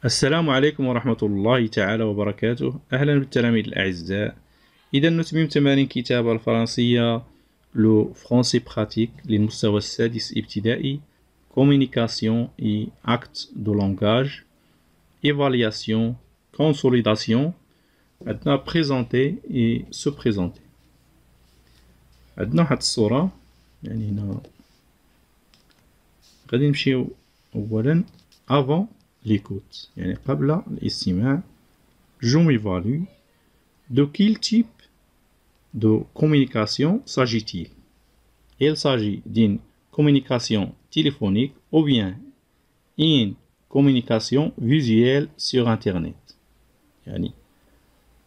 السلام عليكم ورحمة الله تعالى وبركاته. أهلا بالتلاميذ الأعزاء. إذا نتمم تمارين كتابة الفرنسية لو فرونسي براتيك للمستوى السادس ابتدائي. Communication et acte de langage. Évaluation, consolidation. عندنا présenter et se présenter. عندنا واحد الصورة، يعني هنا غادي نمشيو أولا avant l'écoute، يعني قبل الاستماع. Je m'évalue. De quel type de communication s'agit-il? Il s'agit d'une communication téléphonique ou bien une communication visuelle sur Internet. يعني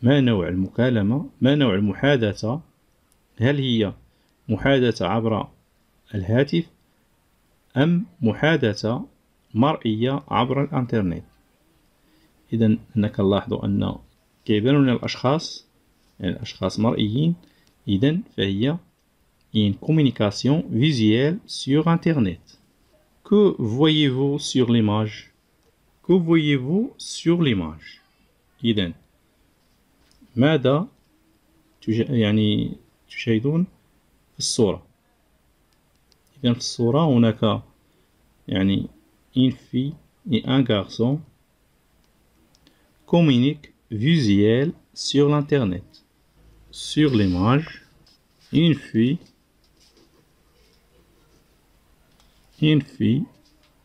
ما نوع المكالمة، ما نوع المحادثة، هل هي محادثة عبر الهاتف أم محادثة مرئية عبر الانترنت؟ إذا هنا كنلاحظوا أن كيبانوا لنا الأشخاص، يعني الأشخاص مرئيين، إذا فهي une communication visuelle sur internet. Que voyez-vous sur l'image? Que voyez-vous sur l'image؟ إذا ماذا يعني تشاهدون في الصورة؟ إذا في الصورة هناك يعني une fille et un garçon communiquent visuel sur l'internet. Sur l'image, une fille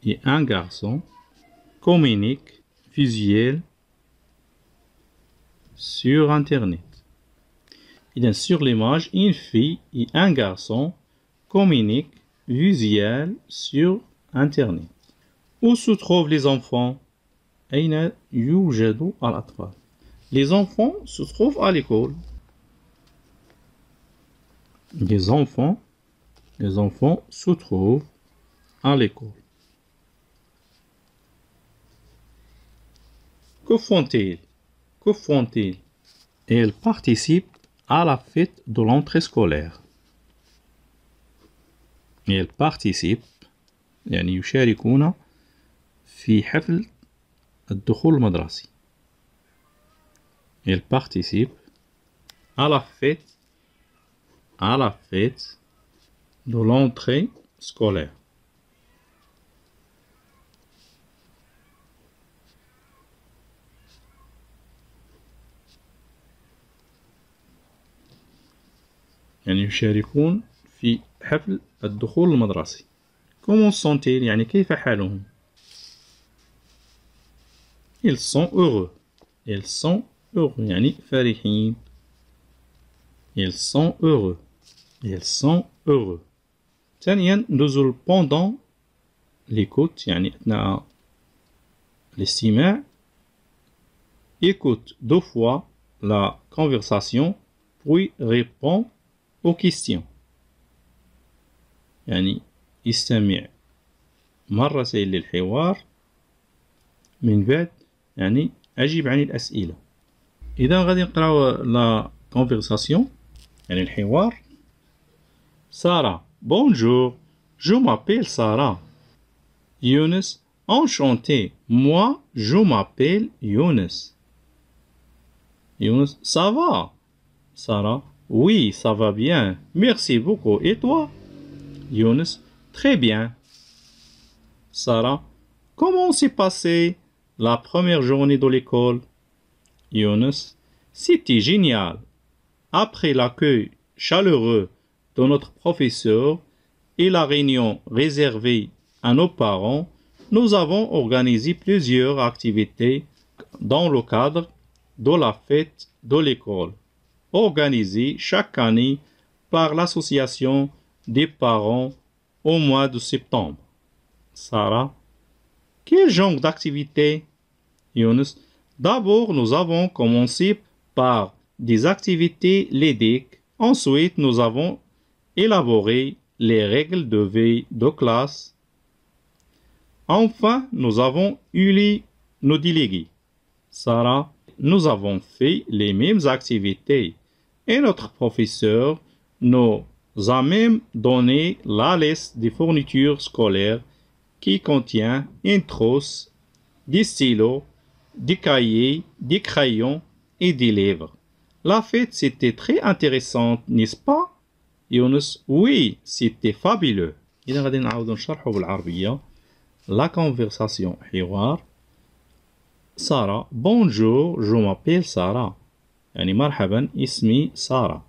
et un garçon communiquent visuel sur internet. Et sur l'image, une fille et un garçon communiquent visuel sur internet. Où se trouvent les enfants? أين يوجد الأطفال؟ Les enfants se trouvent à l'école. Les enfants se trouvent à l'école. Que font-ils? Que font-ils? Ils participent à la fête de l'entrée scolaire. Ils participent، يعني يشاركون في حفل الدخول المدرسي. Ils participent à la fête de l'entrée scolaire. يعني يشاركون في حفل الدخول المدرسي. Comment sont-ils؟ يعني كيف حالهم؟ Ils sont heureux. Ils sont heureux يعني فرحين. Ils sont heureux. Ils sont heureux. ثانيا نزل pendant l'écoute، يعني أثناء الاستماع. Écoute deux fois la conversation puis répond aux questions. يعني استمع مرتين للحوار، من بعد يعني أجيب عن الأسئلة. إذا غادي نقراو لا conversation يعني الحوار. Sarah, bonjour, je m'appelle Sarah. Younes, enchanté, moi je m'appelle Younes. Younes, ça va? Sarah, oui, ça va bien, merci beaucoup. Et toi? Younes, très bien. Sarah, comment s'est passée la première journée de l'école? Younes, c'était génial. Après l'accueil chaleureux de notre professeur et la réunion réservée à nos parents, nous avons organisé plusieurs activités dans le cadre de la fête de l'école, organisée chaque année par l'association des parents au mois de septembre. Sarah, quel genre d'activité? Younes, d'abord nous avons commencé par des activités ludiques. Ensuite, nous avons élaboré les règles de veille de classe. Enfin, nous avons eu nos délégués. Sarah, nous avons fait les mêmes activités et notre professeur nous a même donné la liste des fournitures scolaires qui contient une trousse, des stylos des cahiers, des crayons et des livres. La fête, c'était très intéressante, n'est-ce pas يونس؟ Oui, c'était fabuleux. إذا غادي نعاودو نشرحو بالعربية. La conversation حوار. سارة Bonjour, je m'appelle Sarah. يعني مرحبا اسمي سارة.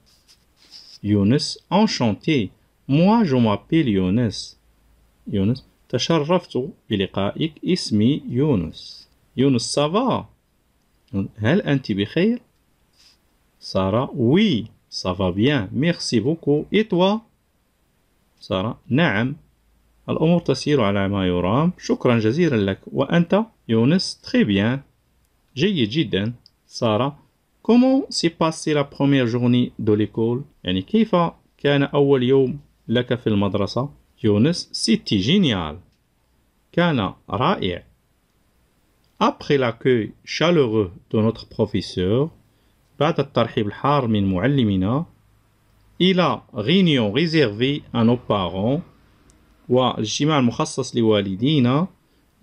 يونس Enchanté. Moi je m'appelle يونس. يونس تشرفت بلقائك اسمي يونس. يونس سافا هل أنت بخير؟ سارة Oui, ça va bien, merci beaucoup. Et toi؟ سارة نعم الأمور تسير على ما يرام شكرا جزيلا لك. وأنت؟ يونس Très bien جيد جدا. سارة Comment s'est passée la première journée de l'école؟ يعني كيف كان أول يوم لك في المدرسة؟ يونس C'était génial كان رائع. Après l'accueil chaleureux de notre professeur بعد الترحيب الحار من معلمنا إلى réunion réservée à nos parents والاجتماع المخصص لوالدينا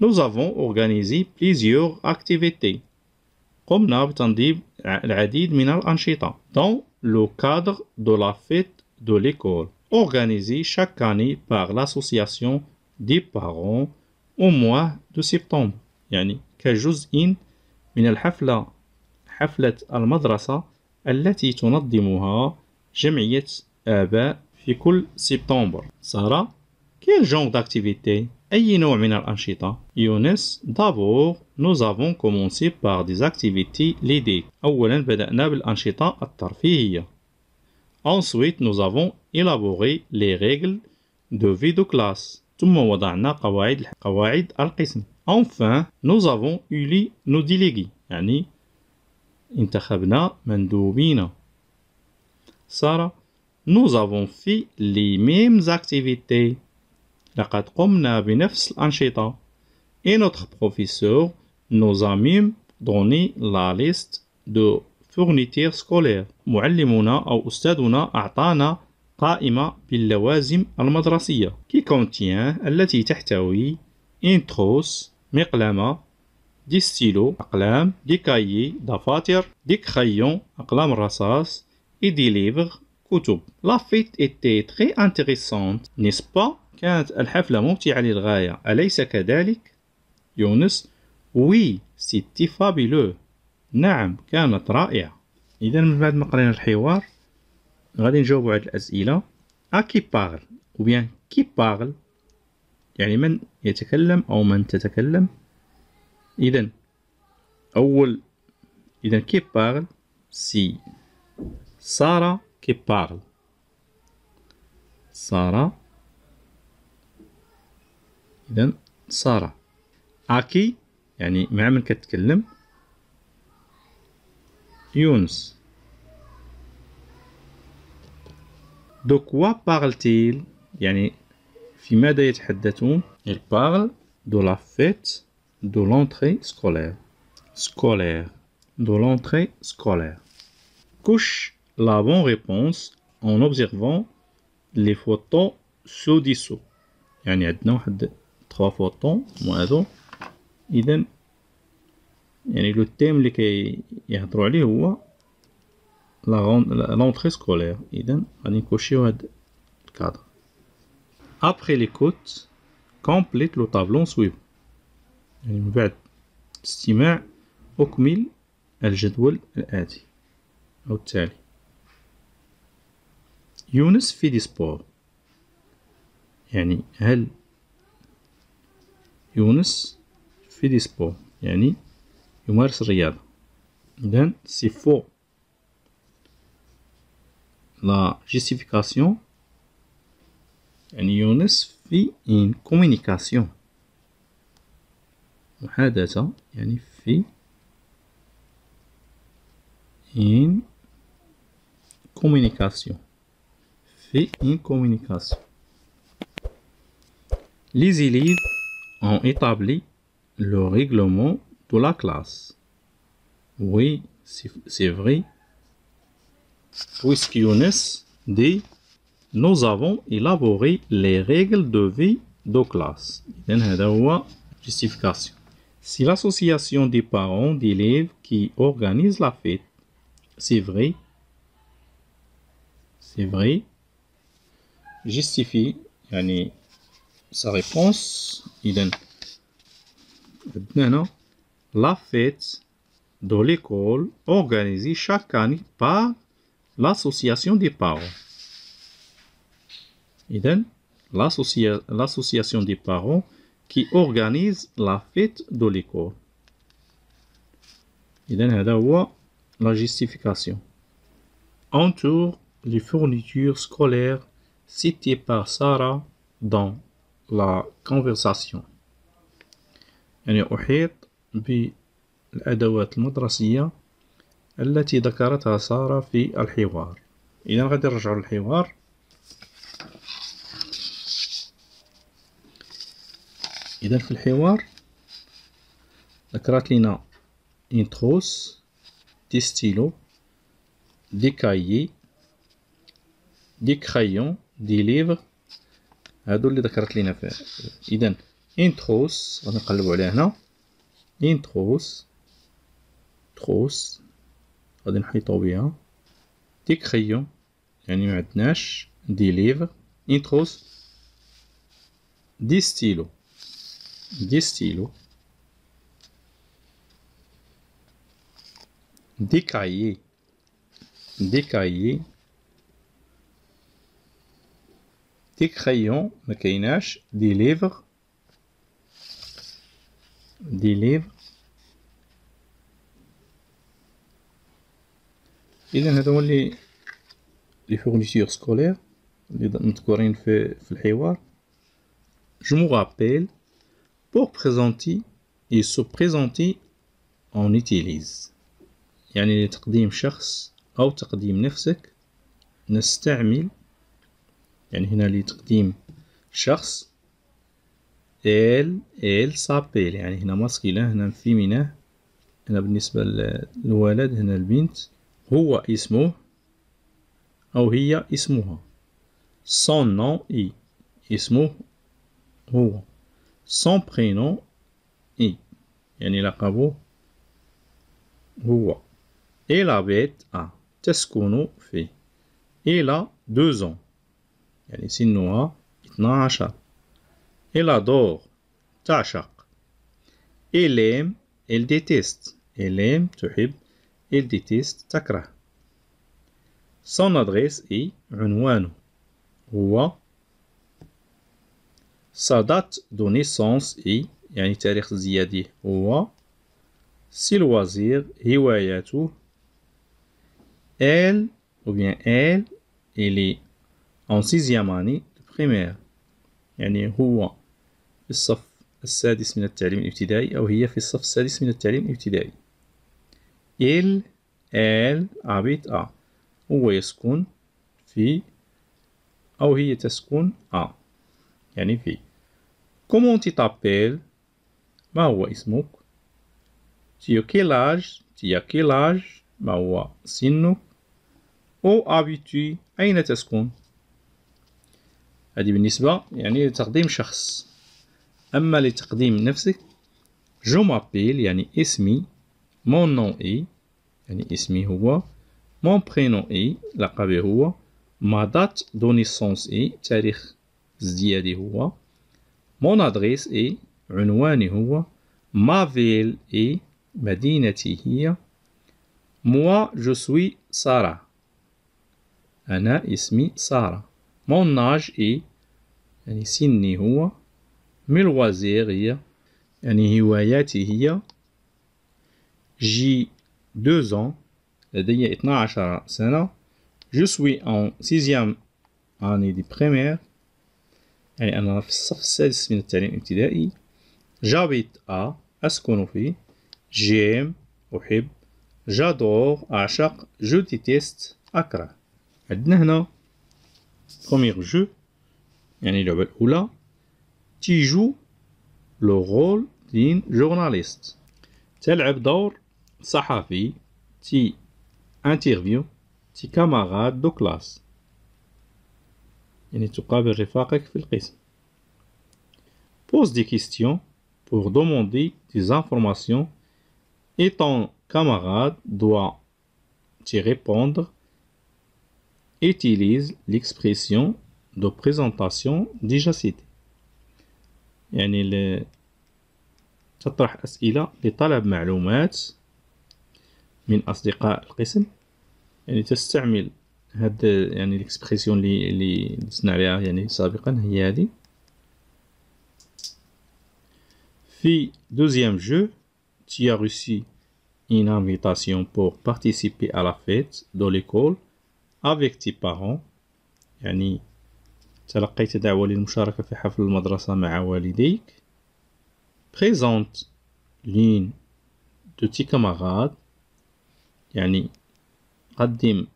nous avons organisé plusieurs activités قمنا بتنظيم العديد من الأنشطة dans le cadre de la fête de l'école organisée chaque année par l'association des parents au mois de septembre يعني كجزء من حفلة المدرسة التي تنظمها جمعية آباء في كل سبتمبر. سارة Quel genre d'activité؟ أي نوع من الأنشطة؟ يونس D'abord, nous avons commencé par des activités ludiques. أولا بدأنا بالأنشطة الترفيهية. Ensuite, nous avons élaboré les règles de vie de classe. ثم وضعنا قواعد القسم. Enfin, nous avons élu nos délégués. يعني انتخبنا مندوبين. سارة Nous avons fait les mêmes activités. لقد قمنا بنفس الأنشطة. Et notre professeur nous a même donné la liste de fournitures scolaires. معلمنا أو أستاذنا أعطانا قائمة باللوازم المدرسية qui contient التي تحتوي une trousse مقلمة des stylos أقلام des cahiers دفاتر des crayons أقلام الرصاص et des livres كتب. La fête était très intéressante, n'est-ce pas؟ كانت الحفلة ممتعة للغاية أليس كذلك؟ يونس Oui, c'était fabuleux. نعم كانت رائعة. إذا من بعد ما قرينا الحوار غادي نجاوبوا على الأسئلة. À qui parle ou bien qui parle يعني من يتكلم أو من تتكلم. إذا qui parle si Sarah qui parle. سارة إذا سارة. À qui يعني مع من كتكلم. يونس De quoi parle-t-il يعني في ماذا يتحدثون. Il parle de la fête de l'entrée scolaire. De l'entrée scolaire. Couche la bonne réponse en observant les photos ci-dessous. يعني عندنا واحد 3 فوتون وهذو. إذا يعني لو تيم اللي كيهضروا عليه هو l'entrée scolaire. إذا غادي نكوشيو هاد الكادر. Après l'écoute, complète le tableau suivant. يعني من بعد الاستماع أكمل الجدول الآتي أو التالي. يونس في دي سبور. يعني هل يونس في دي سبور يعني يمارس الرياضة. إذن سي فو. لا جيستيفيكاسيون يعني يونس في ان كومونيكاسيون محادثة يعني في ان كومونيكاسيون في ان كومونيكاسيون. Les élèves ont établi le règlement de la classe. Oui, c'est vrai. Puisque Younes dit nous avons élaboré les règles de vie de classe. إذن هذا هو justification. Si l'association des parents d'élèves qui organise la fête, c'est vrai, justifie يعني sa réponse. إذن هنا la fête de l'école organisée chaque année par l'association des parents. إذن l'association des parents qui organise la fête de l'école. إذن هذا هو la justification. Entoure les fournitures scolaires citées par Sarah dans la conversation. يعني أحيط بالأدوات المدرسية التي ذكرتها سارة في الحوار. إذا غادي نرجعوا للحوار. إذا في الحوار ذكرت لنا une trousse, des stylos, des cahiers, des crayons, des livres. هادو اللي ذكرت لنا فيه. إذا une trousse غادي نقلبوا عليها هنا. une trousse غادي نحيطو بها. des crayons يعني معندناش. des livres une trousse. des stylos des cahiers des crayons ما كايناش. des livres إذا هذا هو لي fournitures scolaires اللي مذكورين في الحوار. je me rappelle pour présenter et se présenter on utilise يعني لتقديم شخص أو تقديم نفسك نستعمل. يعني هنا لتقديم شخص elle s'appelle يعني هنا ماسكيلة هنا فيميناه. هنا بالنسبة للولد هنا البنت هو اسمه أو هي اسمها. son nom est اسمه هو. son prénom est يعني لقبه هو. elle habite à تسكن في. elle a 2 ans يعني سنها 12. elle adore تعشق. elle aime elle déteste. elle aime تحب. elle déteste تكره. son adresse est عنوانه هو. sa date de naissance est يعني تاريخ زياده هو. ses loisirs هواياته. elle ou bien elle est en 6e année de primaire يعني هو في الصف السادس من التعليم الابتدائي أو هي في الصف السادس من التعليم الابتدائي. elle habite à هو يسكن في أو هي تسكن à يعني في. comment tu t'appelles ما هو اسمك. tu as quel âge ما هو سنك. où habites-tu أين تسكن. هذه بالنسبة يعني لتقديم شخص. أما لتقديم نفسك je m'appelle يعني اسمي. mon nom est يعني اسمي هو. mon prénom est لقبي هو. ma date de naissance est تاريخ ازديادي هو. mon adresse est عنواني هو. ma ville est مدينتي هي. moi je suis سارة أنا اسمي سارة. mon âge est يعني سني هو. mes loisirs هي يعني هواياتي هي. j'ai 2 ans لدي 12 سنة. je suis en 6e année de primaire يعني أنا في الصف السادس من التعليم الابتدائي. j'habite à أسكن في. j'aime أحب. j'adore أعشق. je déteste أكره. عندنا هنا premier jeu يعني اللعبة الأولى. tu joues le rôle d'un journaliste تلعب دور صحفي. tu interviews tes camarades de classe يعني تقابل رفاقك في القسم. pose des questions pour demander des informations et ton camarade doit t'y répondre. Utilise l'expression de présentation déjà citée. يعني تطرح أسئلة لطلب معلومات من أصدقاء القسم. يعني تستعمل هاد يعني الإكسبرسيون اللي درسنا عليها يعني سابقا هي هذه. في deuxième jeu, tu as reçu une invitation pour participer à la fête de l'école avec tes parents. يعني تلقيت دعوة للمشاركة في حفل المدرسة مع والديك. Présente l'une de tes camarades. يعني قدم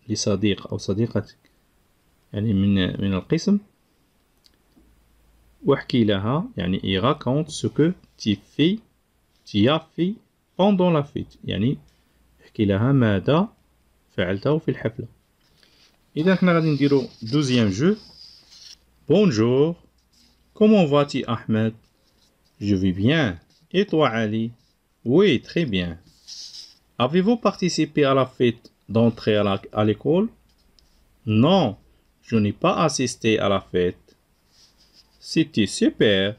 لصديق أو صديقتك يعني من القسم واحكي لها يعني et raconte ce que tu as fait pendant la fête. يعني احكي لها ماذا فعلته في الحفلة. إذا حنا غادي نديرو deuxième jeu. Bonjour, comment vas-tu Ahmed? Je vais bien. Et toi Ali? Oui, très bien. Avez-vous participé à la fête d'entrée à l'école? Non, je n'ai pas assisté à la fête. C'était super.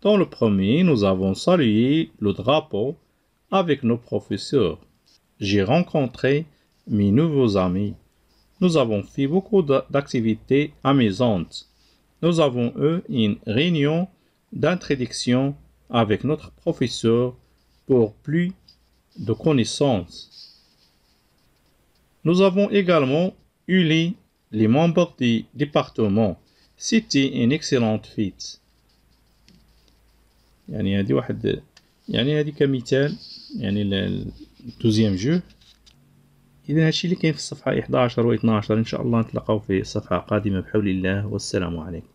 Dans le premier, nous avons salué le drapeau avec nos professeurs. J'ai rencontré mes nouveaux amis. Nous avons fait beaucoup d'activités amusantes. Nous avons eu une réunion d'introduction avec notre professeur pour plus de connaissances. Nous avons également eu les membres du département. C'était une excellente fête. يعني هذه واحد يعني هذه كمثال يعني الدوزيام جو. إذا هادشي اللي كاين في الصفحة 11 و 12 إن شاء الله نتلاقاو في صفحة قادمة بحول الله، والسلام عليكم.